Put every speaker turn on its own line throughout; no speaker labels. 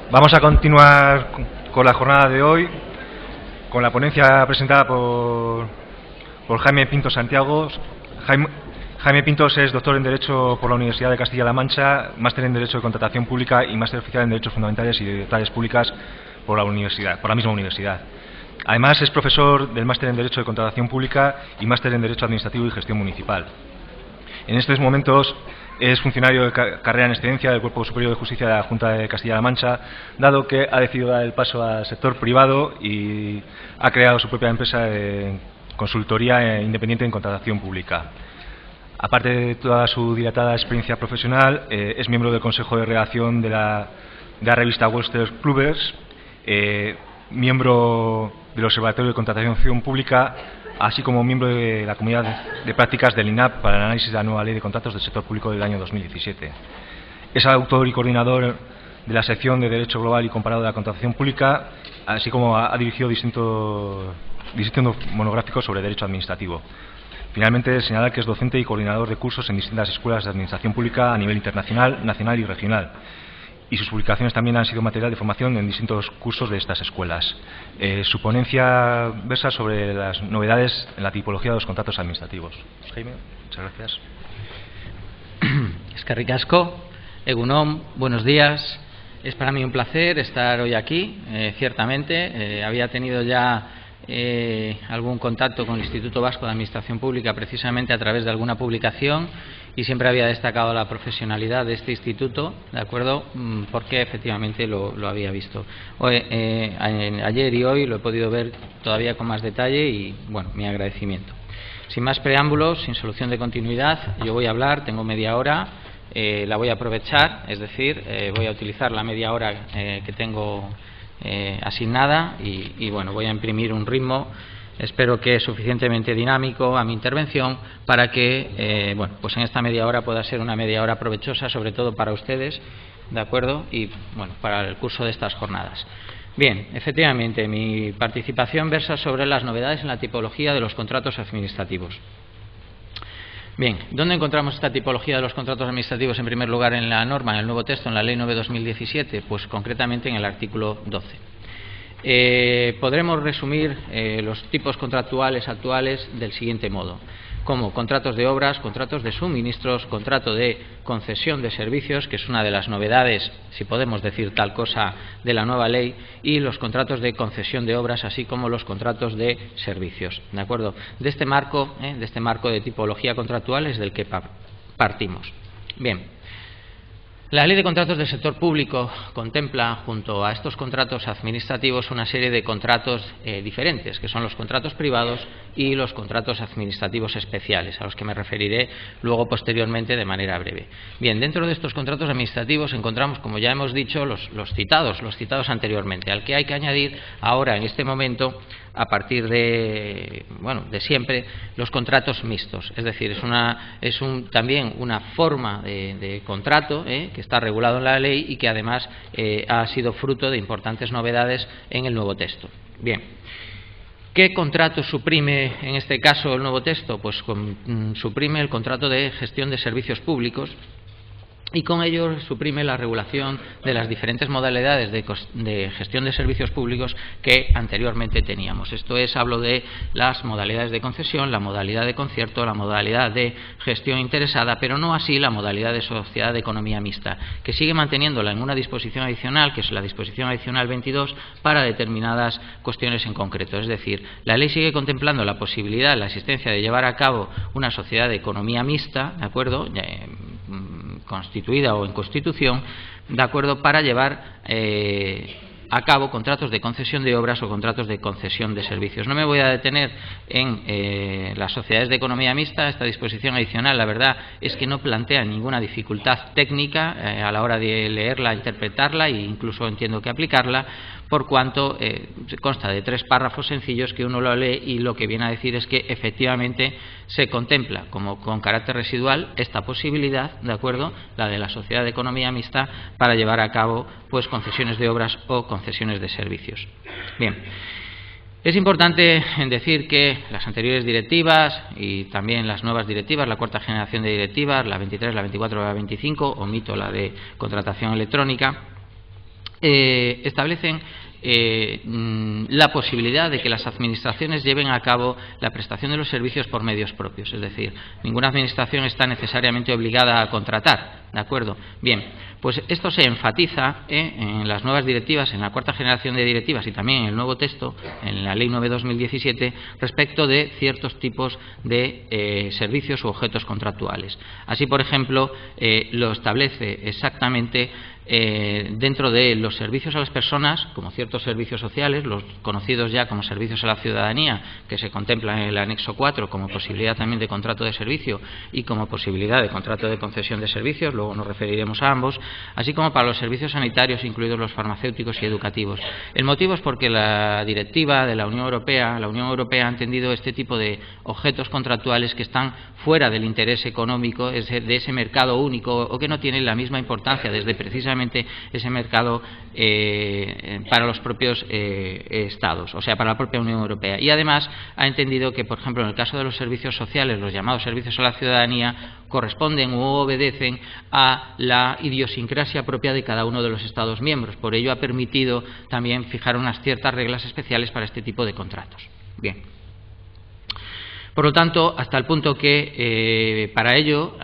Vamos a continuar con la jornada de hoy, con la ponencia presentada por Jaime Pintos Santiago. Jaime Pintos es doctor en Derecho por la Universidad de Castilla-La Mancha, máster en Derecho de Contratación Pública y máster oficial en Derechos Fundamentales y Libertades Públicas por la misma universidad. Además, es profesor del máster en Derecho de Contratación Pública y máster en Derecho Administrativo y Gestión Municipal. En estos momentos es funcionario de carrera en excedencia del Cuerpo Superior de Justicia de la Junta de Castilla-La Mancha, dado que ha decidido dar el paso al sector privado y ha creado su propia empresa de consultoría independiente en contratación pública. Aparte de toda su dilatada experiencia profesional, es miembro del Consejo de Redacción de la revista Webster Clubers, miembro del Observatorio de Contratación Pública, así como miembro de la Comunidad de Prácticas del INAP para el análisis de la nueva Ley de Contratos del Sector Público del año 2017. Es autor y coordinador de la sección de Derecho Global y Comparado de la Contratación Pública, así como ha dirigido distintos monográficos sobre Derecho Administrativo. Finalmente, señalar que es docente y coordinador de cursos en distintas escuelas de Administración Pública a nivel internacional, nacional y regional. Y sus publicaciones también han sido material de formación en distintos cursos de estas escuelas. Su ponencia versa sobre las novedades en la tipología de los contratos administrativos. Jaime, muchas gracias.
Eskerrik asko, egunon, buenos días. Es para mí un placer estar hoy aquí, ciertamente. Había tenido ya algún contacto con el Instituto Vasco de Administración Pública precisamente a través de alguna publicación y siempre había destacado la profesionalidad de este instituto, ¿de acuerdo? Porque efectivamente lo había visto. Ayer y hoy lo he podido ver todavía con más detalle y, bueno, mi agradecimiento. Sin más preámbulos, sin solución de continuidad, yo voy a hablar, tengo media hora, la voy a aprovechar, es decir, voy a utilizar la media hora que tengo asignada y bueno, voy a imprimir un ritmo, espero que suficientemente dinámico a mi intervención para que bueno, pues en esta media hora pueda ser una media hora provechosa, sobre todo para ustedes, ¿de acuerdo? Y bueno, para el curso de estas jornadas. Bien, efectivamente, mi participación versa sobre las novedades en la tipología de los contratos administrativos. Bien, ¿dónde encontramos esta tipología de los contratos administrativos? En primer lugar, en la norma, en el nuevo texto, en la Ley 9/2017, pues concretamente en el artículo 12. Podremos resumir los tipos contractuales actuales del siguiente modo: como contratos de obras, contratos de suministros, contrato de concesión de servicios, que es una de las novedades, si podemos decir tal cosa, de la nueva ley, y los contratos de concesión de obras, así como los contratos de servicios. ¿De acuerdo? De este marco de tipología contractual es del que partimos. Bien. La Ley de Contratos del Sector Público contempla, junto a estos contratos administrativos, una serie de contratos diferentes, que son los contratos privados y los contratos administrativos especiales, a los que me referiré luego posteriormente de manera breve. Bien, dentro de estos contratos administrativos encontramos, como ya hemos dicho, los citados anteriormente, al que hay que añadir ahora, en este momento, a partir de siempre, los contratos mixtos. Es decir, es también una forma de contrato que está regulado en la ley y que además ha sido fruto de importantes novedades en el nuevo texto. Bien. ¿Qué contrato suprime en este caso el nuevo texto? Pues suprime el contrato de gestión de servicios públicos y con ello suprime la regulación de las diferentes modalidades de gestión de servicios públicos que anteriormente teníamos. Esto es, hablo de las modalidades de concesión, la modalidad de concierto, la modalidad de gestión interesada, pero no así la modalidad de sociedad de economía mixta, que sigue manteniéndola en una disposición adicional, que es la disposición adicional 22, para determinadas cuestiones en concreto. Es decir, la ley sigue contemplando la posibilidad, la existencia de llevar a cabo una sociedad de economía mixta, ¿de acuerdo?, constituida o en constitución, de acuerdo, para llevar a cabo contratos de concesión de obras o contratos de concesión de servicios. No me voy a detener en las sociedades de economía mixta. Esta disposición adicional, la verdad, es que no plantea ninguna dificultad técnica a la hora de leerla, interpretarla e incluso entiendo que aplicarla, por cuanto consta de 3 párrafos sencillos que uno lo lee y lo que viene a decir es que efectivamente se contempla como con carácter residual esta posibilidad, ¿de acuerdo?, la de la sociedad de economía mixta, para llevar a cabo pues concesiones de obras o concesiones de servicios. Bien. Es importante decir que las anteriores directivas y también las nuevas directivas, la 4ª generación de directivas, la 23, la 24, la 25, omito la de contratación electrónica, establecen la posibilidad de que las administraciones lleven a cabo la prestación de los servicios por medios propios. Es decir, ninguna administración está necesariamente obligada a contratar. ¿De acuerdo? Bien, pues esto se enfatiza en las nuevas directivas, en la cuarta generación de directivas y también en el nuevo texto, en la Ley 9/2017, respecto de ciertos tipos de servicios u objetos contractuales. Así, por ejemplo, lo establece exactamente dentro de los servicios a las personas, como ciertos servicios sociales, los conocidos ya como servicios a la ciudadanía, que se contemplan en el anexo 4 como posibilidad también de contrato de servicio y como posibilidad de contrato de concesión de servicios, luego nos referiremos a ambos, así como para los servicios sanitarios, incluidos los farmacéuticos y educativos. El motivo es porque la directiva de la Unión Europea ha entendido este tipo de objetos contractuales que están fuera del interés económico de ese mercado único o que no tienen la misma importancia desde precisamente ese mercado para los propios Estados, o sea, para la propia Unión Europea. Y además ha entendido que, por ejemplo, en el caso de los servicios sociales, los llamados servicios a la ciudadanía, corresponden u obedecen a la idiosincrasia propia de cada uno de los Estados miembros. Por ello ha permitido también fijar unas ciertas reglas especiales para este tipo de contratos. Bien. Por lo tanto, hasta el punto que para ello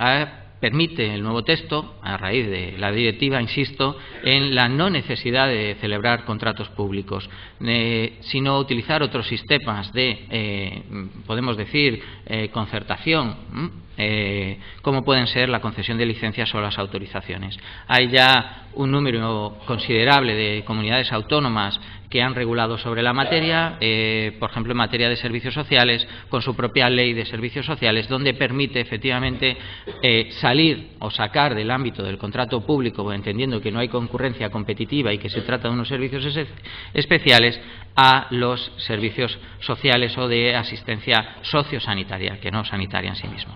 permite el nuevo texto, a raíz de la directiva, insisto, en la no necesidad de celebrar contratos públicos, sino utilizar otros sistemas de, podemos decir, concertación, como pueden ser la concesión de licencias o las autorizaciones. Hay ya un número considerable de comunidades autónomas que han regulado sobre la materia, por ejemplo en materia de servicios sociales, con su propia ley de servicios sociales, donde permite efectivamente salir o sacar del ámbito del contrato público, entendiendo que no hay concurrencia competitiva y que se trata de unos servicios especiales, a los servicios sociales o de asistencia sociosanitaria, que no sanitaria en sí mismo.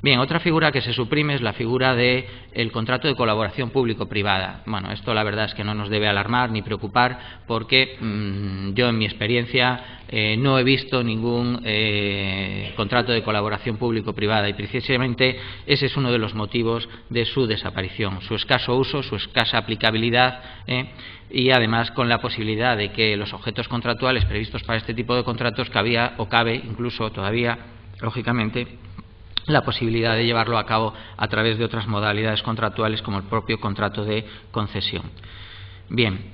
Bien, otra figura que se suprime es la figura del contrato de colaboración público-privada. Bueno, esto la verdad es que no nos debe alarmar ni preocupar porque yo en mi experiencia no he visto ningún contrato de colaboración público-privada y precisamente ese es uno de los motivos de su desaparición, su escaso uso, su escasa aplicabilidad y además con la posibilidad de que los objetos contractuales previstos para este tipo de contratos cabía o cabe incluso todavía, lógicamente, la posibilidad de llevarlo a cabo a través de otras modalidades contractuales como el propio contrato de concesión. Bien,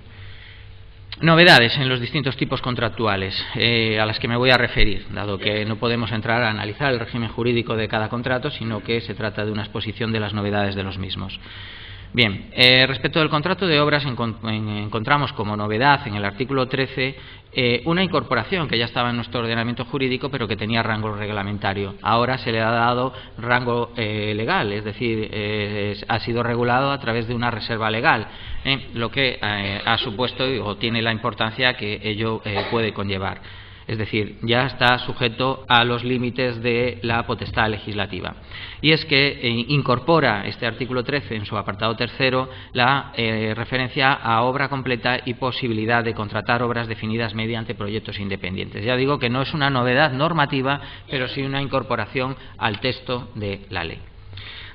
novedades en los distintos tipos contractuales a las que me voy a referir, dado que no podemos entrar a analizar el régimen jurídico de cada contrato, sino que se trata de una exposición de las novedades de los mismos. Bien, respecto del contrato de obras encontramos como novedad en el artículo 13 una incorporación que ya estaba en nuestro ordenamiento jurídico pero que tenía rango reglamentario. Ahora se le ha dado rango legal, es decir, ha sido regulado a través de una reserva legal, lo que ha supuesto o tiene la importancia que ello puede conllevar. Es decir, ya está sujeto a los límites de la potestad legislativa. Y es que incorpora este artículo 13 en su apartado tercero la referencia a obra completa y posibilidad de contratar obras definidas mediante proyectos independientes. Ya digo que no es una novedad normativa, pero sí una incorporación al texto de la ley.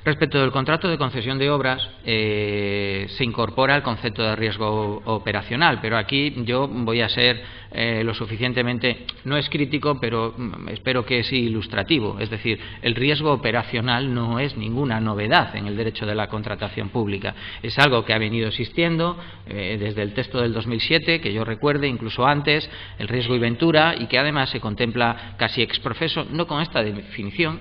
Respecto del contrato de concesión de obras, se incorpora el concepto de riesgo operacional, pero aquí yo voy a ser lo suficientemente, no es crítico, pero espero que es ilustrativo. Es decir, el riesgo operacional no es ninguna novedad en el derecho de la contratación pública. Es algo que ha venido existiendo desde el texto del 2007, que yo recuerde, incluso antes, el riesgo y ventura, y que además se contempla casi ex professo, no con esta definición.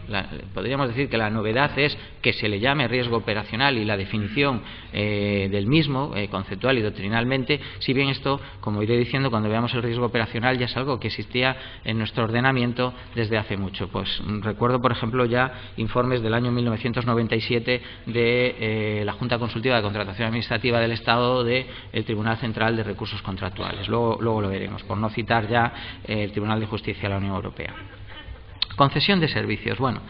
Podríamos decir que la novedad es que se le llame riesgo operacional y la definición del mismo, conceptual y doctrinalmente, si bien esto, como iré diciendo, cuando veamos el riesgo operacional ya es algo que existía en nuestro ordenamiento desde hace mucho. Pues recuerdo, por ejemplo, ya informes del año 1997 de la Junta Consultiva de Contratación Administrativa del Estado del Tribunal Central de Recursos Contractuales. Luego lo veremos, por no citar ya el Tribunal de Justicia de la Unión Europea. Concesión de servicios. Bueno,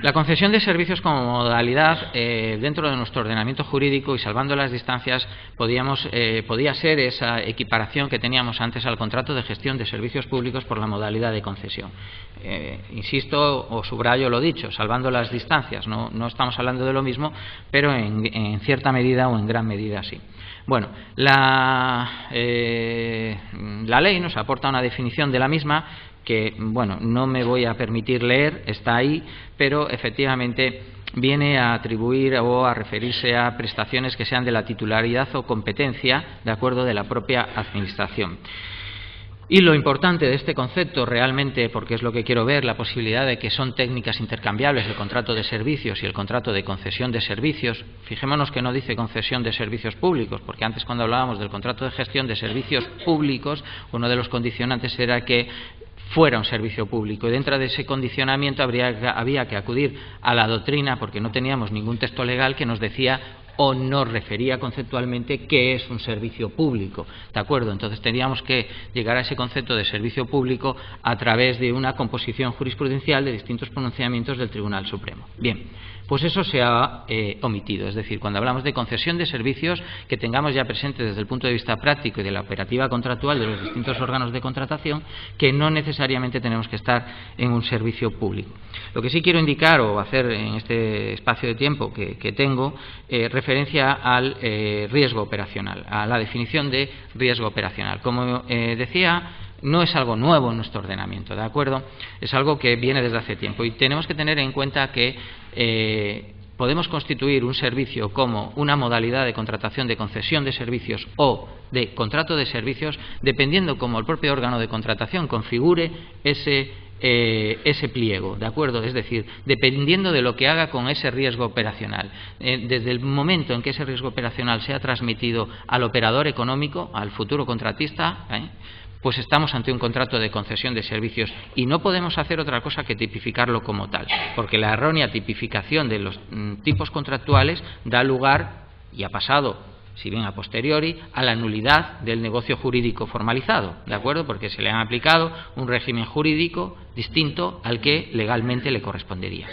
la concesión de servicios como modalidad dentro de nuestro ordenamiento jurídico y salvando las distancias podía ser esa equiparación que teníamos antes al contrato de gestión de servicios públicos por la modalidad de concesión. Insisto o subrayo lo dicho, salvando las distancias, no estamos hablando de lo mismo, pero en cierta medida o en gran medida sí. Bueno, la ley nos aporta una definición de la misma que, bueno, no me voy a permitir leer, está ahí, pero efectivamente viene a atribuir o a referirse a prestaciones que sean de la titularidad o competencia, de acuerdo, de la propia Administración. Y lo importante de este concepto realmente, porque es lo que quiero ver, la posibilidad de que son técnicas intercambiables el contrato de servicios y el contrato de concesión de servicios. Fijémonos que no dice concesión de servicios públicos, porque antes cuando hablábamos del contrato de gestión de servicios públicos, uno de los condicionantes era que fuera un servicio público, y dentro de ese condicionamiento había que acudir a la doctrina, porque no teníamos ningún texto legal que nos decía o nos refería conceptualmente qué es un servicio público, ¿de acuerdo? Entonces teníamos que llegar a ese concepto de servicio público a través de una composición jurisprudencial de distintos pronunciamientos del Tribunal Supremo. Bien, pues eso se ha omitido, es decir, cuando hablamos de concesión de servicios, que tengamos ya presente desde el punto de vista práctico y de la operativa contractual de los distintos órganos de contratación, que no necesariamente tenemos que estar en un servicio público. Lo que sí quiero indicar o hacer en este espacio de tiempo que tengo, referencia al riesgo operacional, a la definición de riesgo operacional. Como decía, no es algo nuevo en nuestro ordenamiento, ¿de acuerdo? Es algo que viene desde hace tiempo y tenemos que tener en cuenta que podemos constituir un servicio como una modalidad de contratación de concesión de servicios o de contrato de servicios dependiendo cómo el propio órgano de contratación configure ese pliego, ¿de acuerdo? Es decir, dependiendo de lo que haga con ese riesgo operacional. Desde el momento en que ese riesgo operacional sea transmitido al operador económico, al futuro contratista, pues estamos ante un contrato de concesión de servicios y no podemos hacer otra cosa que tipificarlo como tal, porque la errónea tipificación de los tipos contractuales da lugar, y ha pasado, si bien a posteriori, a la nulidad del negocio jurídico formalizado, ¿de acuerdo? Porque se le han aplicado un régimen jurídico distinto al que legalmente le correspondería.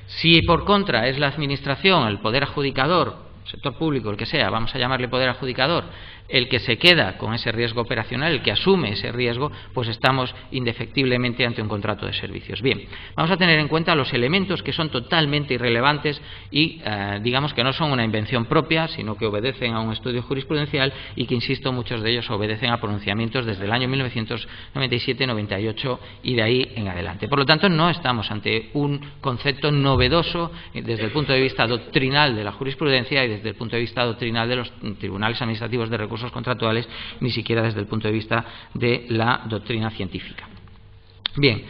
Si por contra es la Administración, el poder adjudicador, sector público, el que sea, vamos a llamarle poder adjudicador, el que se queda con ese riesgo operacional, el que asume ese riesgo, pues estamos indefectiblemente ante un contrato de servicios. Bien, vamos a tener en cuenta los elementos que son totalmente irrelevantes y digamos que no son una invención propia, sino que obedecen a un estudio jurisprudencial y que, insisto, muchos de ellos obedecen a pronunciamientos desde el año 1997, 98 y de ahí en adelante. Por lo tanto, no estamos ante un concepto novedoso desde el punto de vista doctrinal de la jurisprudencia y desde el punto de vista doctrinal de los tribunales administrativos de recursos contractuales, ni siquiera desde el punto de vista de la doctrina científica. Bien,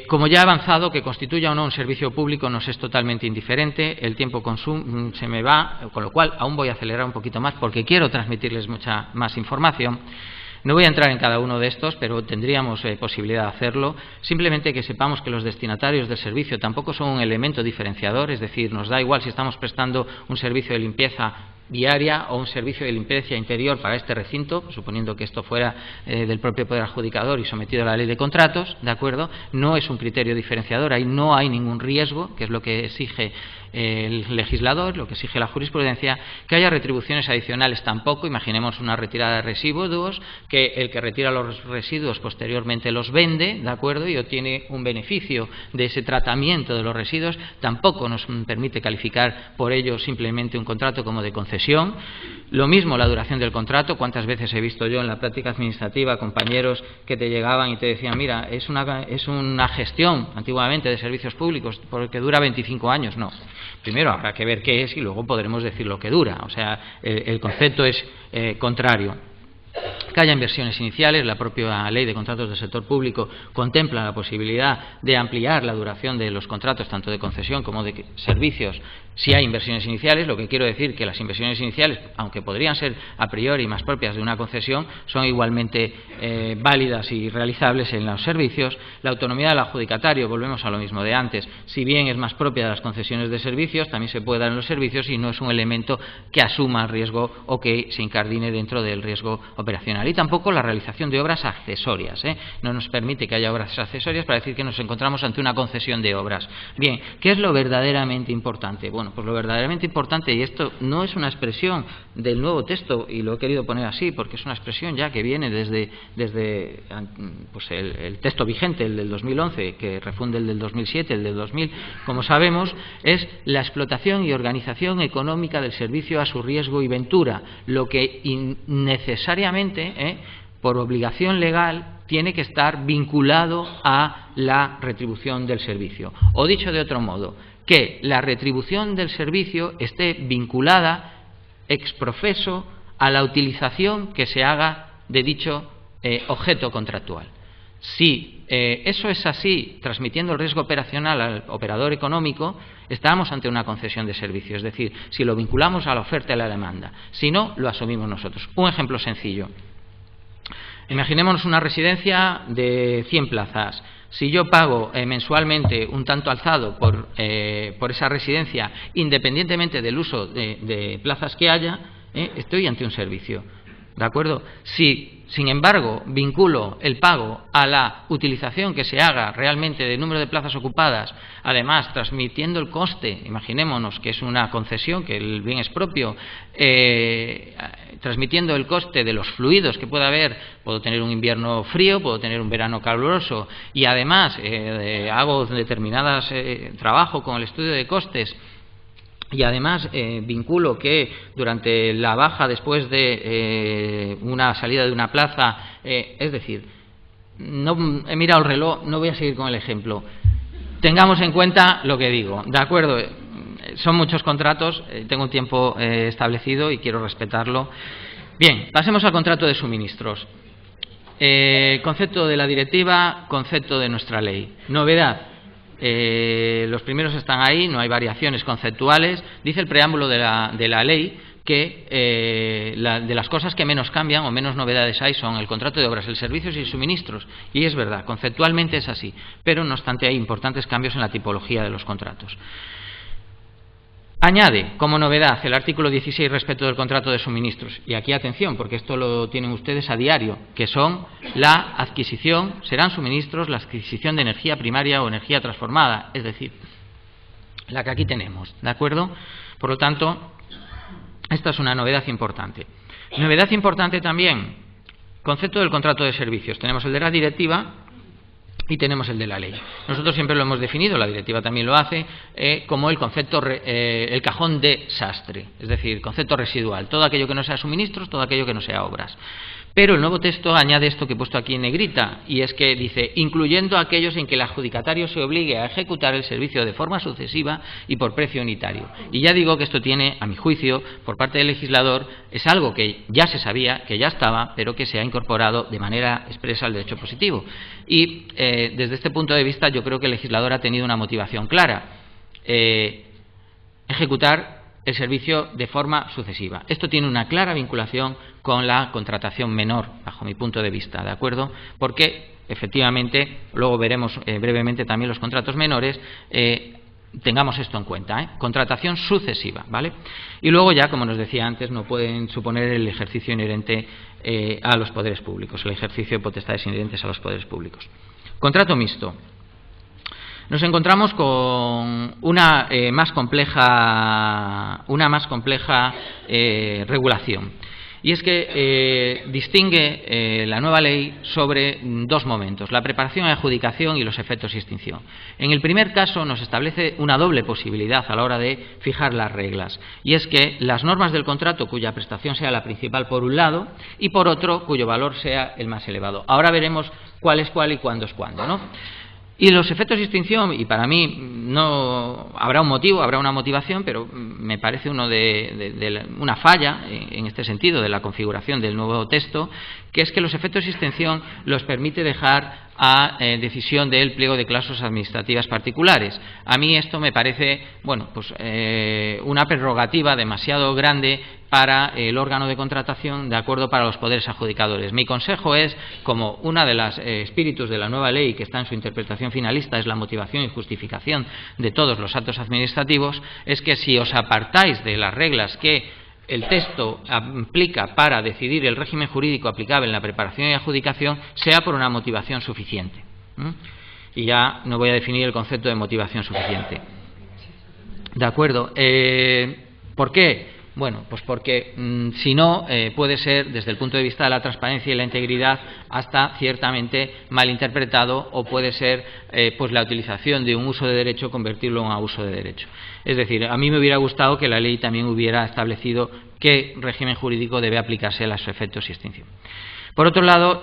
como ya he avanzado, que constituya o no un servicio público nos es totalmente indiferente, el tiempo se me va, con lo cual aún voy a acelerar un poquito más porque quiero transmitirles mucha más información. No voy a entrar en cada uno de estos, pero tendríamos posibilidad de hacerlo. Simplemente que sepamos que los destinatarios del servicio tampoco son un elemento diferenciador, es decir, nos da igual si estamos prestando un servicio de limpieza viaria o un servicio de limpieza interior para este recinto, suponiendo que esto fuera del propio poder adjudicador y sometido a la ley de contratos, ¿de acuerdo? No es un criterio diferenciador, ahí no hay ningún riesgo, que es lo que exige el legislador, lo que exige la jurisprudencia. Que haya retribuciones adicionales tampoco. Imaginemos una retirada de residuos, que el que retira los residuos posteriormente los vende, ¿de acuerdo?, y obtiene un beneficio de ese tratamiento de los residuos. Tampoco nos permite calificar por ello simplemente un contrato como de concesión. Lo mismo la duración del contrato. Cuántas veces he visto yo en la práctica administrativa compañeros que te llegaban y te decían: mira, es una gestión antiguamente de servicios públicos porque dura 25 años. No. Primero habrá que ver qué es y luego podremos decir lo que dura. O sea, el concepto es contrario. Que haya inversiones iniciales. La propia ley de contratos del sector público contempla la posibilidad de ampliar la duración de los contratos, tanto de concesión como de servicios, Si hay inversiones iniciales, lo que quiero decir que las inversiones iniciales, aunque podrían ser a priori más propias de una concesión, son igualmente válidas y realizables en los servicios. La autonomía del adjudicatario, volvemos a lo mismo de antes, si bien es más propia de las concesiones de servicios, también se puede dar en los servicios y no es un elemento que asuma el riesgo o que se incardine dentro del riesgo operacional. Y tampoco la realización de obras accesorias, no nos permite que haya obras accesorias para decir que nos encontramos ante una concesión de obras. Bien, ¿qué es lo verdaderamente importante? Bueno, pues lo verdaderamente importante, y esto no es una expresión del nuevo texto, y lo he querido poner así porque es una expresión ya que viene desde pues el texto vigente, el del 2011, que refunde el del 2007, el del 2000, como sabemos, es la explotación y organización económica del servicio a su riesgo y ventura, lo que necesariamente, por obligación legal, tiene que estar vinculado a la retribución del servicio. O dicho de otro modo, que la retribución del servicio esté vinculada ex professo a la utilización que se haga de dicho objeto contractual. Si eso es así, transmitiendo el riesgo operacional al operador económico, estamos ante una concesión de servicio, es decir, si lo vinculamos a la oferta y a la demanda. Si no, lo asumimos nosotros. Un ejemplo sencillo. Imaginémonos una residencia de 100 plazas. Si yo pago mensualmente un tanto alzado por esa residencia, independientemente del uso de plazas que haya, estoy ante un servicio. ¿De acuerdo? Si, sin embargo, vinculo el pago a la utilización que se haga realmente del número de plazas ocupadas, además transmitiendo el coste, imaginémonos que es una concesión, que el bien es propio, transmitiendo el coste de los fluidos que pueda haber, puedo tener un invierno frío, puedo tener un verano caluroso, y además hago determinadas trabajo con el estudio de costes, y además vinculo que durante la baja después de una salida de una plaza, es decir, no he mirado el reloj, no voy a seguir con el ejemplo. Tengamos en cuenta lo que digo, ¿de acuerdo? Son muchos contratos, tengo un tiempo establecido y quiero respetarlo. Bien, pasemos al contrato de suministros. Concepto de la directiva, concepto de nuestra ley. Novedad. Los primeros están ahí, no hay variaciones conceptuales. Dice el preámbulo de la ley que de las cosas que menos cambian o menos novedades hay son el contrato de obras, el servicios y suministros. Y es verdad, conceptualmente es así, pero no obstante hay importantes cambios en la tipología de los contratos. Añade como novedad el artículo 16 respecto del contrato de suministros, y aquí atención porque esto lo tienen ustedes a diario, que son la adquisición, serán suministros, la adquisición de energía primaria o energía transformada, es decir, la que aquí tenemos, ¿de acuerdo? Por lo tanto, esta es una novedad importante. Novedad importante también, concepto del contrato de servicios, tenemos el de la directiva y tenemos el de la ley. Nosotros siempre lo hemos definido, la directiva también lo hace, como el concepto, el cajón de sastre, es decir, concepto residual, todo aquello que no sea suministros, todo aquello que no sea obras. Pero el nuevo texto añade esto que he puesto aquí en negrita, y es que dice, incluyendo aquellos en que el adjudicatario se obligue a ejecutar el servicio de forma sucesiva y por precio unitario. Y ya digo que esto tiene, a mi juicio, por parte del legislador, es algo que ya se sabía, que ya estaba, pero que se ha incorporado de manera expresa al derecho positivo. Y desde este punto de vista yo creo que el legislador ha tenido una motivación clara, ejecutar el servicio de forma sucesiva. Esto tiene una clara vinculación con la contratación menor, bajo mi punto de vista, ¿de acuerdo? Porque, efectivamente, luego veremos brevemente también los contratos menores, tengamos esto en cuenta, contratación sucesiva, ¿vale? Y luego ya, como nos decía antes, no pueden suponer el ejercicio inherente a los poderes públicos, el ejercicio de potestades inherentes a los poderes públicos. Contrato mixto. Nos encontramos con una más compleja regulación. Y es que distingue la nueva ley sobre dos momentos, la preparación y adjudicación y los efectos y extinción. En el primer caso nos establece una doble posibilidad a la hora de fijar las reglas, y es que las normas del contrato cuya prestación sea la principal por un lado y por otro cuyo valor sea el más elevado. Ahora veremos cuál es cuál y cuándo es cuándo, ¿no? Y los efectos de extinción, y para mí no habrá un motivo, habrá una motivación, pero me parece una falla en este sentido de la configuración del nuevo texto, que es que los efectos de extinción los permite dejar a decisión del pliego de cláusulas administrativas particulares. A mí esto me parece, bueno, pues una prerrogativa demasiado grande para el órgano de contratación, de acuerdo, para los poderes adjudicadores. Mi consejo es, como una de las espíritus de la nueva ley que está en su interpretación finalista es la motivación y justificación de todos los actos administrativos, es que si os apartáis de las reglas que el texto aplica para decidir el régimen jurídico aplicable en la preparación y adjudicación, sea por una motivación suficiente. Y ya no voy a definir el concepto de motivación suficiente. ¿De acuerdo? ¿Por qué? Bueno, pues porque si no, puede ser, desde el punto de vista de la transparencia y la integridad, hasta ciertamente malinterpretado, o puede ser pues la utilización de un uso de derecho, convertirlo en un abuso de derecho. Es decir, a mí me hubiera gustado que la ley también hubiera establecido qué régimen jurídico debe aplicarse a los efectos y extinción. Por otro lado,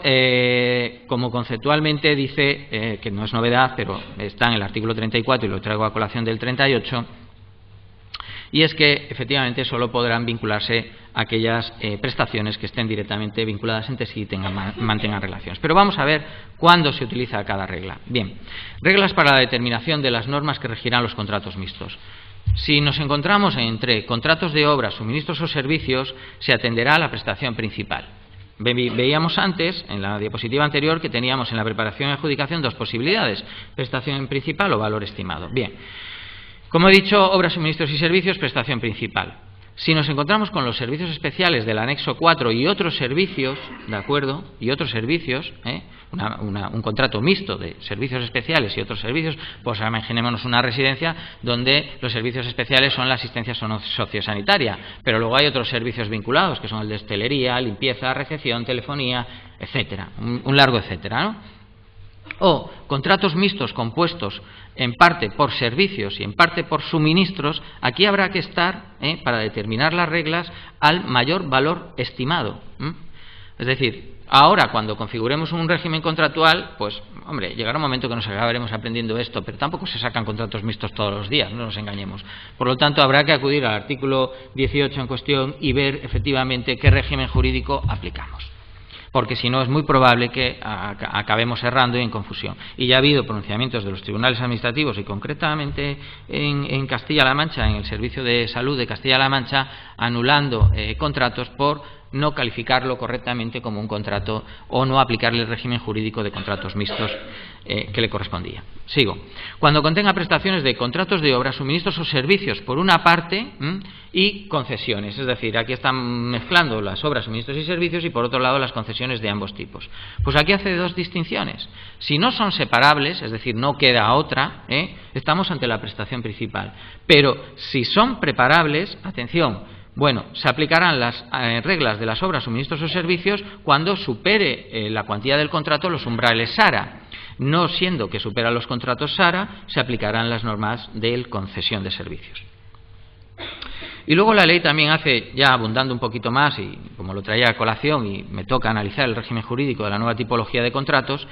como conceptualmente dice, que no es novedad, pero está en el artículo 34 y lo traigo a colación del 38, y es que efectivamente solo podrán vincularse aquellas prestaciones que estén directamente vinculadas entre sí y mantengan relaciones. Pero vamos a ver cuándo se utiliza cada regla. Bien, reglas para la determinación de las normas que regirán los contratos mixtos. Si nos encontramos entre contratos de obra, suministros o servicios, se atenderá a la prestación principal. Veíamos antes, en la diapositiva anterior, que teníamos en la preparación y adjudicación dos posibilidades: prestación principal o valor estimado. Bien. Como he dicho, obras, suministros y servicios, prestación principal. Si nos encontramos con los servicios especiales del anexo 4 y otros servicios, ¿de acuerdo? Y otros servicios, un contrato mixto de servicios especiales y otros servicios, pues imaginémonos una residencia donde los servicios especiales son la asistencia sociosanitaria, pero luego hay otros servicios vinculados, que son el de hostelería, limpieza, recepción, telefonía, etcétera, un largo etcétera, ¿no? O contratos mixtos compuestos en parte por servicios y en parte por suministros. Aquí habrá que estar, para determinar las reglas, al mayor valor estimado. Es decir, ahora cuando configuremos un régimen contractual, pues, hombre, llegará un momento que nos acabaremos aprendiendo esto, pero tampoco se sacan contratos mixtos todos los días, no nos engañemos. Por lo tanto, habrá que acudir al artículo 18 en cuestión y ver efectivamente qué régimen jurídico aplicamos, porque si no es muy probable que acabemos errando y en confusión. Y ya ha habido pronunciamientos de los tribunales administrativos, y concretamente en Castilla-La Mancha, en el Servicio de Salud de Castilla-La Mancha, anulando contratos por no calificarlo correctamente como un contrato o no aplicarle el régimen jurídico de contratos mixtos que le correspondía. Sigo. Cuando contenga prestaciones de contratos de obra, suministros o servicios por una parte y concesiones, es decir, aquí están mezclando las obras, suministros y servicios, y por otro lado las concesiones de ambos tipos. Pues aquí hace dos distinciones. Si no son separables, es decir, no queda otra, estamos ante la prestación principal. Pero si son preparables, atención, bueno, se aplicarán las reglas de las obras, suministros o servicios cuando supere la cuantía del contrato los umbrales SARA. No siendo que supera los contratos SARA, se aplicarán las normas de concesión de servicios. Y luego la ley también hace, ya abundando un poquito más, y como lo traía a colación y me toca analizar el régimen jurídico de la nueva tipología de contratos,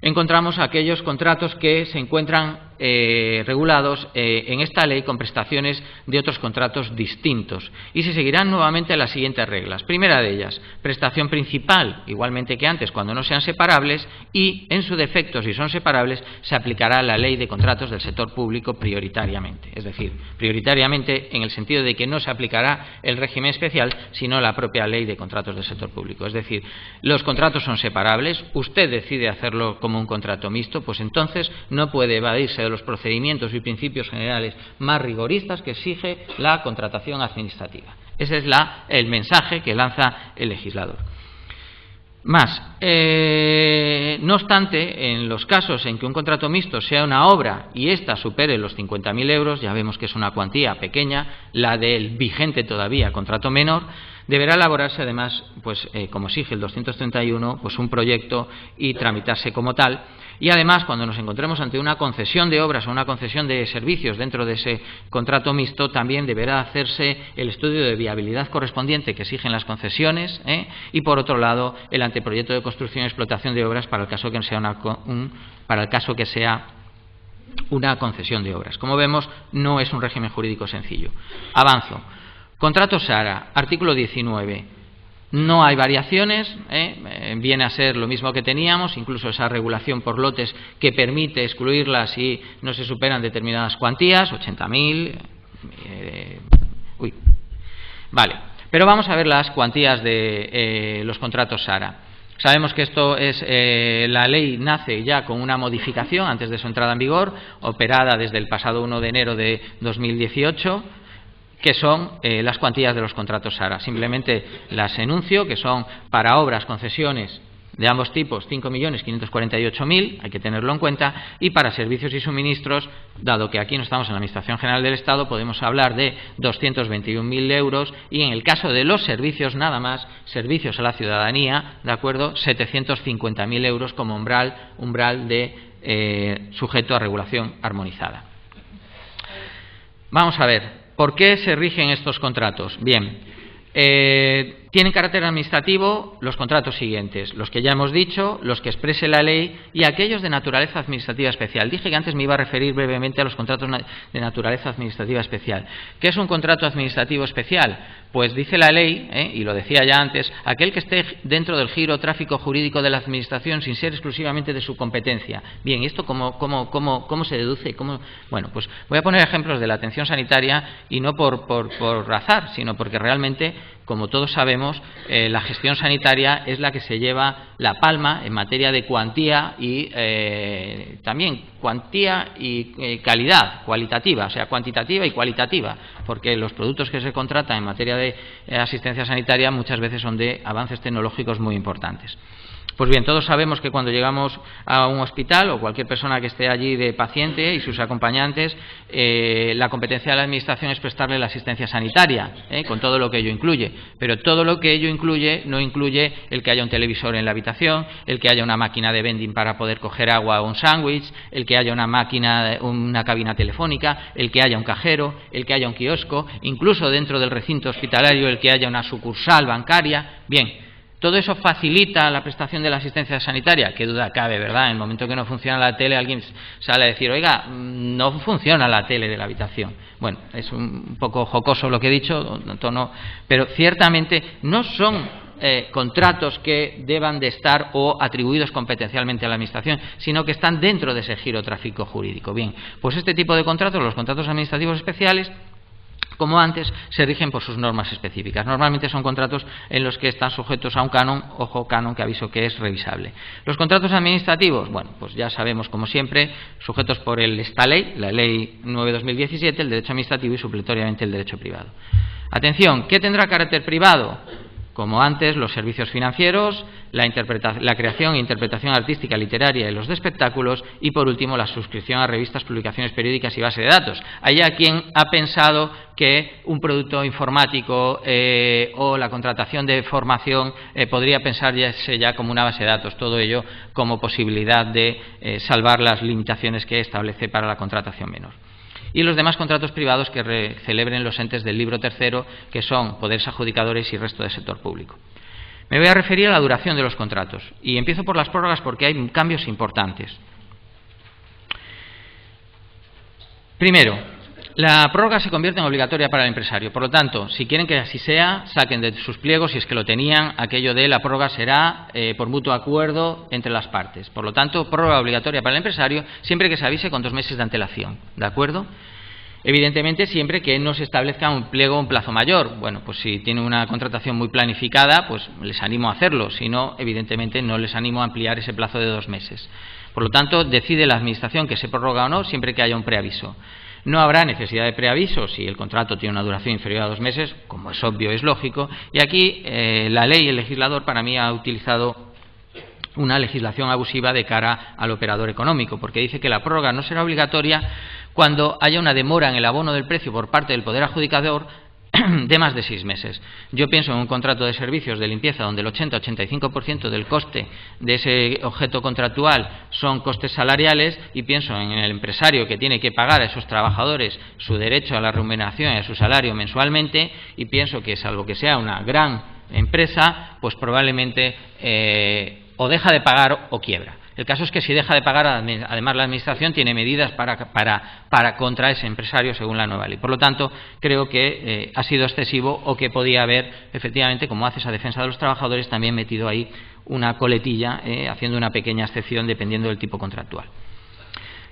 encontramos aquellos contratos que se encuentran regulados en esta ley con prestaciones de otros contratos distintos, y se seguirán nuevamente las siguientes reglas. Primera de ellas, prestación principal, igualmente que antes, cuando no sean separables, y en su defecto, si son separables, se aplicará la ley de contratos del sector público prioritariamente. Es decir, prioritariamente en el sentido de que no se aplicará el régimen especial, sino la propia ley de contratos del sector público. Es decir, los contratos son separables, usted decide hacerlo como un contrato mixto, pues entonces no puede evadirse de los procedimientos y principios generales más rigoristas que exige la contratación administrativa. Ese es el mensaje que lanza el legislador. Más, no obstante, en los casos en que un contrato mixto sea una obra y ésta supere los 50.000 euros, ya vemos que es una cuantía pequeña, la del vigente todavía contrato menor, deberá elaborarse además, pues como exige el 231, pues un proyecto y tramitarse como tal. Y además, cuando nos encontremos ante una concesión de obras o una concesión de servicios dentro de ese contrato mixto, también deberá hacerse el estudio de viabilidad correspondiente que exigen las concesiones, y por otro lado el anteproyecto de construcción y explotación de obras para el caso que sea una concesión de obras. Como vemos, no es un régimen jurídico sencillo. Avanzo. Contrato SARA, artículo 19. No hay variaciones, viene a ser lo mismo que teníamos, incluso esa regulación por lotes que permite excluirlas si no se superan determinadas cuantías, 80.000. Vale, pero vamos a ver las cuantías de los contratos SARA. Sabemos que esto es la ley nace ya con una modificación antes de su entrada en vigor, operada desde el pasado 1 de enero de 2018, que son las cuantías de los contratos SARA. Simplemente las enuncio, que son para obras, concesiones de ambos tipos 5.548.000, hay que tenerlo en cuenta, y para servicios y suministros, dado que aquí no estamos en la Administración General del Estado, podemos hablar de 221.000 euros y en el caso de los servicios nada más, servicios a la ciudadanía, ¿de acuerdo?, 750.000 euros como umbral de sujeto a regulación armonizada. Vamos a ver, ¿por qué se rigen estos contratos? Bien, tienen carácter administrativo los contratos siguientes, los que ya hemos dicho, los que exprese la ley y aquellos de naturaleza administrativa especial. Dije que antes me iba a referir brevemente a los contratos de naturaleza administrativa especial. ¿Qué es un contrato administrativo especial? Pues dice la ley, y lo decía ya antes, aquel que esté dentro del giro tráfico jurídico de la Administración sin ser exclusivamente de su competencia. Bien, ¿y esto cómo se deduce? Bueno, pues voy a poner ejemplos de la atención sanitaria y no por azar, sino porque realmente, como todos sabemos, la gestión sanitaria es la que se lleva la palma en materia de cuantía y también cuantía y calidad cualitativa, o sea, cuantitativa y cualitativa, porque los productos que se contratan en materia de asistencia sanitaria muchas veces son de avances tecnológicos muy importantes. Pues bien, todos sabemos que cuando llegamos a un hospital o cualquier persona que esté allí de paciente y sus acompañantes, la competencia de la Administración es prestarle la asistencia sanitaria, con todo lo que ello incluye. Pero todo lo que ello incluye no incluye el que haya un televisor en la habitación, el que haya una máquina de vending para poder coger agua o un sándwich, el que haya una cabina telefónica, el que haya un cajero, el que haya un kiosco, incluso dentro del recinto hospitalario el que haya una sucursal bancaria. Bien, ¿todo eso facilita la prestación de la asistencia sanitaria? Qué duda cabe, ¿verdad? En el momento que no funciona la tele, alguien sale a decir, oiga, no funciona la tele de la habitación. Bueno, es un poco jocoso lo que he dicho, pero ciertamente no son contratos que deban de estar o atribuidos competencialmente a la Administración, sino que están dentro de ese giro tráfico jurídico. Bien, pues este tipo de contratos, los contratos administrativos especiales, como antes, se rigen por sus normas específicas. Normalmente son contratos en los que están sujetos a un canon, ojo, canon que aviso que es revisable. Los contratos administrativos, bueno, pues ya sabemos, como siempre, sujetos por esta ley, la Ley 9/2017, el derecho administrativo y supletoriamente el derecho privado. Atención, ¿qué tendrá carácter privado? Como antes, los servicios financieros, la creación e interpretación artística, literaria y los de espectáculos, y por último la suscripción a revistas, publicaciones periódicas y base de datos. Hay quien ha pensado que un producto informático o la contratación de formación podría pensarse ya como una base de datos, todo ello como posibilidad de salvar las limitaciones que establece para la contratación menor. Y los demás contratos privados que celebren los entes del libro tercero, que son poderes adjudicadores y resto del sector público. Me voy a referir a la duración de los contratos y empiezo por las prórrogas porque hay cambios importantes. Primero, la prórroga se convierte en obligatoria para el empresario. Por lo tanto, si quieren que así sea, saquen de sus pliegos, si es que lo tenían, aquello de la prórroga será por mutuo acuerdo entre las partes. Por lo tanto, prórroga obligatoria para el empresario siempre que se avise con 2 meses de antelación. ¿De acuerdo? Evidentemente, siempre que no se establezca un pliego un plazo mayor. Bueno, pues si tiene una contratación muy planificada, pues les animo a hacerlo. Si no, evidentemente no les animo a ampliar ese plazo de 2 meses. Por lo tanto, decide la Administración que se prorroga o no siempre que haya un preaviso. No habrá necesidad de preaviso si el contrato tiene una duración inferior a 2 meses, como es obvio, es lógico. Y aquí la ley y el legislador para mí ha utilizado una legislación abusiva de cara al operador económico, porque dice que la prórroga no será obligatoria cuando haya una demora en el abono del precio por parte del poder adjudicador de más de 6 meses. Yo pienso en un contrato de servicios de limpieza donde el 80-85% del coste de ese objeto contractual son costes salariales, y pienso en el empresario que tiene que pagar a esos trabajadores su derecho a la remuneración y a su salario mensualmente, y pienso que, salvo que sea una gran empresa, pues probablemente o deja de pagar o quiebra. El caso es que si deja de pagar, además la Administración tiene medidas para contra ese empresario según la nueva ley. Por lo tanto, creo que ha sido excesivo o que podía haber, efectivamente, como hace esa defensa de los trabajadores, también metido ahí una coletilla, haciendo una pequeña excepción dependiendo del tipo contractual.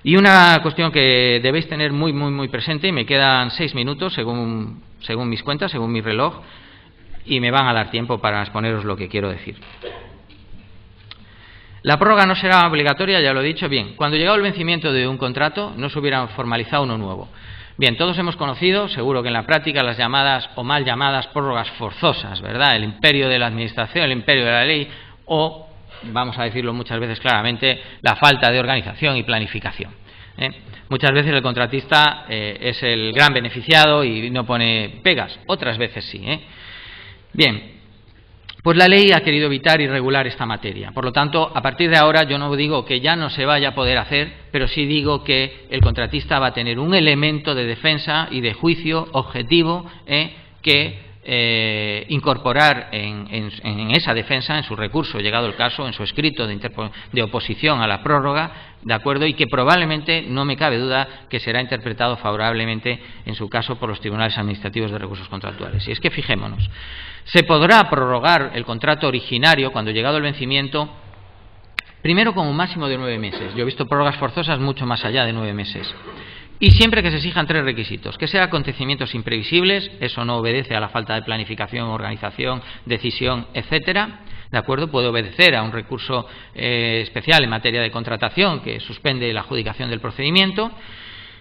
Y una cuestión que debéis tener muy presente, y me quedan 6 minutos según mis cuentas, según mi reloj, y me van a dar tiempo para exponeros lo que quiero decir. La prórroga no será obligatoria, ya lo he dicho. Bien, cuando llegado el vencimiento de un contrato no se hubiera formalizado uno nuevo. Bien, todos hemos conocido, seguro que en la práctica, las llamadas o mal llamadas prórrogas forzosas, ¿verdad? El imperio de la Administración, el imperio de la ley, o, vamos a decirlo muchas veces claramente, la falta de organización y planificación. Muchas veces el contratista es el gran beneficiado y no pone pegas, otras veces sí. Bien. Pues la ley ha querido evitar y regular esta materia. Por lo tanto, a partir de ahora yo no digo que ya no se vaya a poder hacer, pero sí digo que el contratista va a tener un elemento de defensa y de juicio objetivo que incorporar en esa defensa, en su recurso, llegado el caso, en su escrito de oposición a la prórroga, ¿de acuerdo? Y que probablemente, no me cabe duda, que será interpretado favorablemente en su caso por los tribunales administrativos de recursos contractuales. Y es que fijémonos. Se podrá prorrogar el contrato originario cuando llegado el vencimiento, primero con un máximo de 9 meses. Yo he visto prórrogas forzosas mucho más allá de 9 meses. Y siempre que se exijan 3 requisitos. Que sean acontecimientos imprevisibles, eso no obedece a la falta de planificación, organización, decisión, etcétera. ¿De acuerdo? Puede obedecer a un recurso especial en materia de contratación que suspende la adjudicación del procedimiento.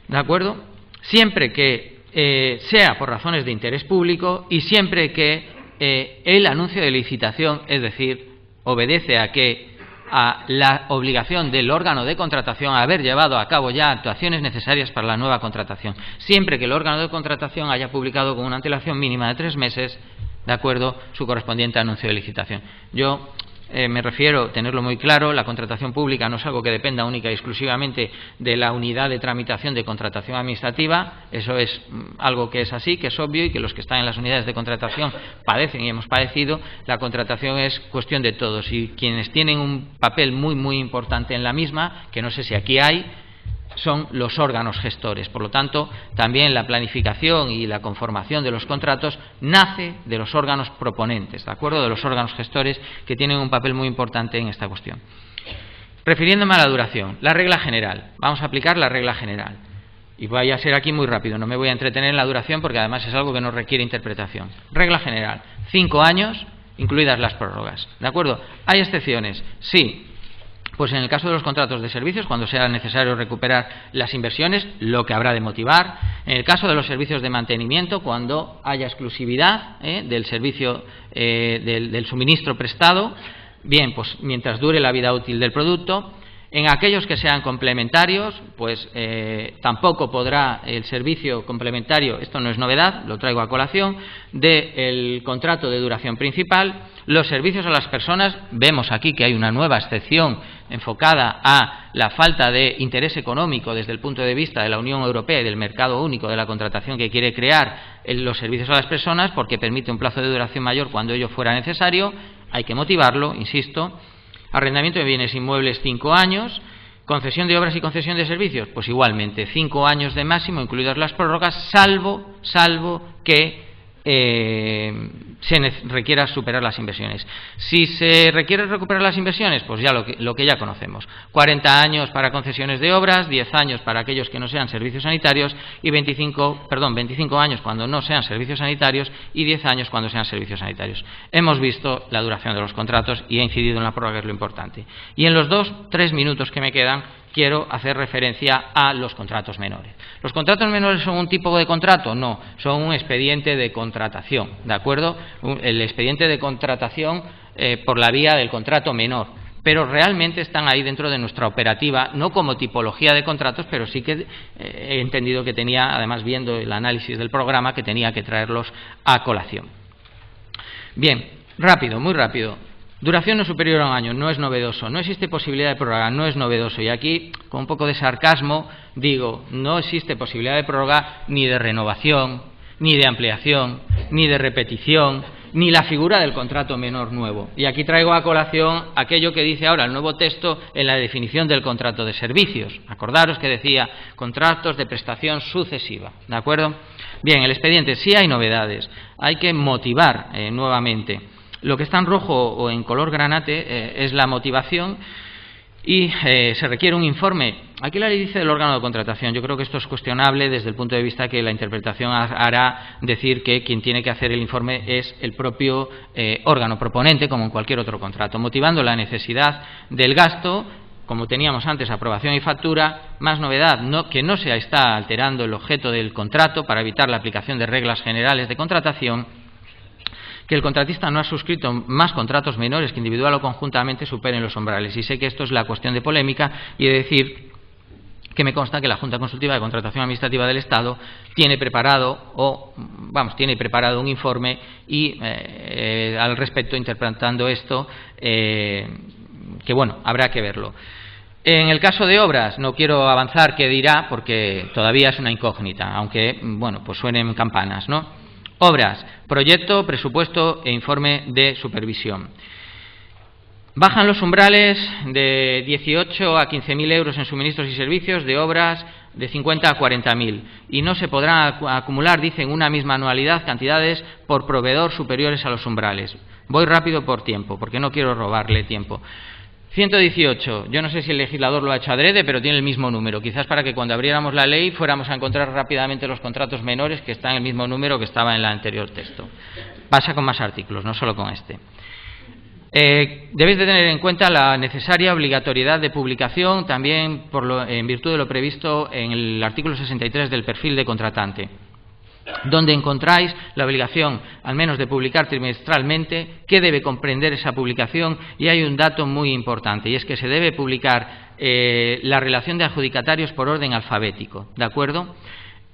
¿De acuerdo? Siempre que sea por razones de interés público y siempre que el anuncio de licitación, es decir, obedece a la obligación del órgano de contratación a haber llevado a cabo ya actuaciones necesarias para la nueva contratación. Siempre que el órgano de contratación haya publicado con una antelación mínima de 3 meses, ¿de acuerdo?, su correspondiente anuncio de licitación. Yo me refiero, tenerlo muy claro, la contratación pública no es algo que dependa única y exclusivamente de la unidad de tramitación de contratación administrativa. Eso es algo que es así, que es obvio y que los que están en las unidades de contratación padecen y hemos padecido. La contratación es cuestión de todos y quienes tienen un papel muy importante en la misma, que no sé si aquí hay, son los órganos gestores. Por lo tanto, también la planificación y la conformación de los contratos nace de los órganos proponentes, ¿de acuerdo?, de los órganos gestores, que tienen un papel muy importante en esta cuestión. Refiriéndome a la duración, la regla general. Vamos a aplicar la regla general. Y voy a ser aquí muy rápido, no me voy a entretener en la duración porque además es algo que no requiere interpretación. Regla general, 5 años, incluidas las prórrogas. ¿De acuerdo? ¿Hay excepciones? Sí. Pues en el caso de los contratos de servicios, cuando sea necesario recuperar las inversiones, lo que habrá de motivar. En el caso de los servicios de mantenimiento, cuando haya exclusividad del servicio del suministro prestado, bien, pues mientras dure la vida útil del producto. En aquellos que sean complementarios, pues tampoco podrá el servicio complementario, esto no es novedad, lo traigo a colación, del contrato de duración principal. Los servicios a las personas, vemos aquí que hay una nueva excepción enfocada a la falta de interés económico desde el punto de vista de la Unión Europea y del mercado único de la contratación que quiere crear los servicios a las personas, porque permite un plazo de duración mayor cuando ello fuera necesario. Hay que motivarlo, insisto. Arrendamiento de bienes inmuebles, 5 años. Concesión de obras y concesión de servicios, pues igualmente 5 años de máximo, incluidas las prórrogas, salvo que se requiera superar las inversiones. Si se requiere recuperar las inversiones, pues ya lo que ya conocemos. 40 años para concesiones de obras, 10 años para aquellos que no sean servicios sanitarios y 25 años cuando no sean servicios sanitarios y 10 años cuando sean servicios sanitarios. Hemos visto la duración de los contratos y he incidido en la prórroga, que es lo importante. Y en los 2-3 minutos que me quedan, quiero hacer referencia a los contratos menores. ¿Los contratos menores son un tipo de contrato? No, son un expediente de contratación, ¿de acuerdo? El expediente de contratación por la vía del contrato menor, pero realmente están ahí dentro de nuestra operativa, no como tipología de contratos, pero sí que he entendido que tenía, además viendo el análisis del programa, que tenía que traerlos a colación. Bien, rápido, muy rápido. Duración no superior a 1 año, no es novedoso. No existe posibilidad de prórroga, no es novedoso. Y aquí, con un poco de sarcasmo, digo, no existe posibilidad de prórroga ni de renovación, ni de ampliación, ni de repetición, ni la figura del contrato menor nuevo. Y aquí traigo a colación aquello que dice ahora el nuevo texto en la definición del contrato de servicios. Acordaros que decía contratos de prestación sucesiva, ¿de acuerdo? Bien, el expediente sí hay novedades, hay que motivar nuevamente. Lo que está en rojo o en color granate es la motivación y se requiere un informe. Aquí la ley dice del órgano de contratación. Yo creo que esto es cuestionable desde el punto de vista que la interpretación hará decir que quien tiene que hacer el informe es el propio órgano proponente, como en cualquier otro contrato, motivando la necesidad del gasto, como teníamos antes, aprobación y factura. Más novedad, que no se está alterando el objeto del contrato para evitar la aplicación de reglas generales de contratación, que el contratista no ha suscrito más contratos menores que individual o conjuntamente superen los umbrales. Y sé que esto es la cuestión de polémica y he de decir que me consta que la Junta Consultiva de Contratación Administrativa del Estado tiene preparado un informe y al respecto interpretando esto que bueno, habrá que verlo. En el caso de obras no quiero avanzar qué dirá porque todavía es una incógnita, aunque bueno, pues suenen campanas, ¿no? Obras, proyecto, presupuesto e informe de supervisión. Bajan los umbrales de 18 a 15.000 euros en suministros y servicios, de obras de 50 a 40.000. Y no se podrán acumular, dicen, una misma anualidad, cantidades por proveedor superiores a los umbrales. Voy rápido por tiempo, porque no quiero robarle tiempo. 118, yo no sé si el legislador lo ha hecho adrede, pero tiene el mismo número, quizás para que cuando abriéramos la ley fuéramos a encontrar rápidamente los contratos menores que están en el mismo número que estaba en el anterior texto. Pasa con más artículos, no solo con este. Debéis de tener en cuenta la necesaria obligatoriedad de publicación, también en virtud de lo previsto en el artículo 63 del perfil de contratante, donde encontráis la obligación, al menos, de publicar trimestralmente, qué debe comprender esa publicación, y hay un dato muy importante, y es que se debe publicar la relación de adjudicatarios por orden alfabético, ¿de acuerdo?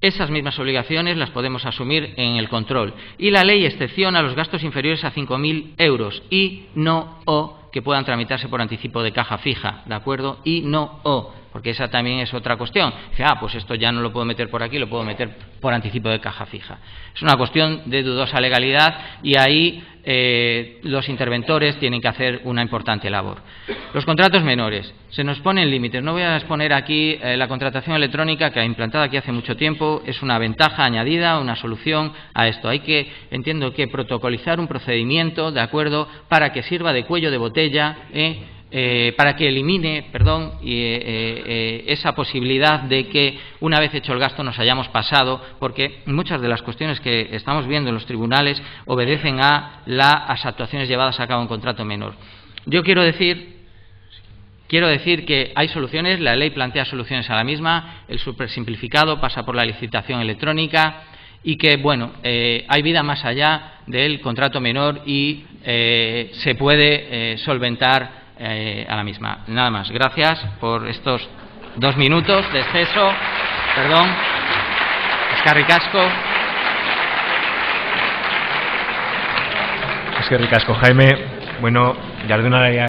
Esas mismas obligaciones las podemos asumir en el control, y la ley excepciona los gastos inferiores a 5.000 euros y no o que puedan tramitarse por anticipo de caja fija, ¿de acuerdo? Y no o, porque esa también es otra cuestión. Dice, pues esto ya no lo puedo meter por aquí, lo puedo meter por anticipo de caja fija. Es una cuestión de dudosa legalidad y ahí los interventores tienen que hacer una importante labor. Los contratos menores. Se nos ponen límites. No voy a exponer aquí la contratación electrónica, que ha implantado aquí hace mucho tiempo, es una ventaja añadida, una solución a esto. Entiendo que protocolizar un procedimiento, ¿de acuerdo?, para que sirva de cuello de botella, para que elimine, esa posibilidad de que una vez hecho el gasto nos hayamos pasado, porque muchas de las cuestiones que estamos viendo en los tribunales obedecen a las actuaciones llevadas a cabo en contrato menor. Yo quiero decir que hay soluciones, la ley plantea soluciones a la misma, el supersimplificado pasa por la licitación electrónica y que, bueno, hay vida más allá del contrato menor y se puede solventar a la misma. Nada más. Gracias por estos 2 minutos de exceso. Perdón. Eskerrik asko.
Eskerrik asko, Jaime. Bueno, jardunaldia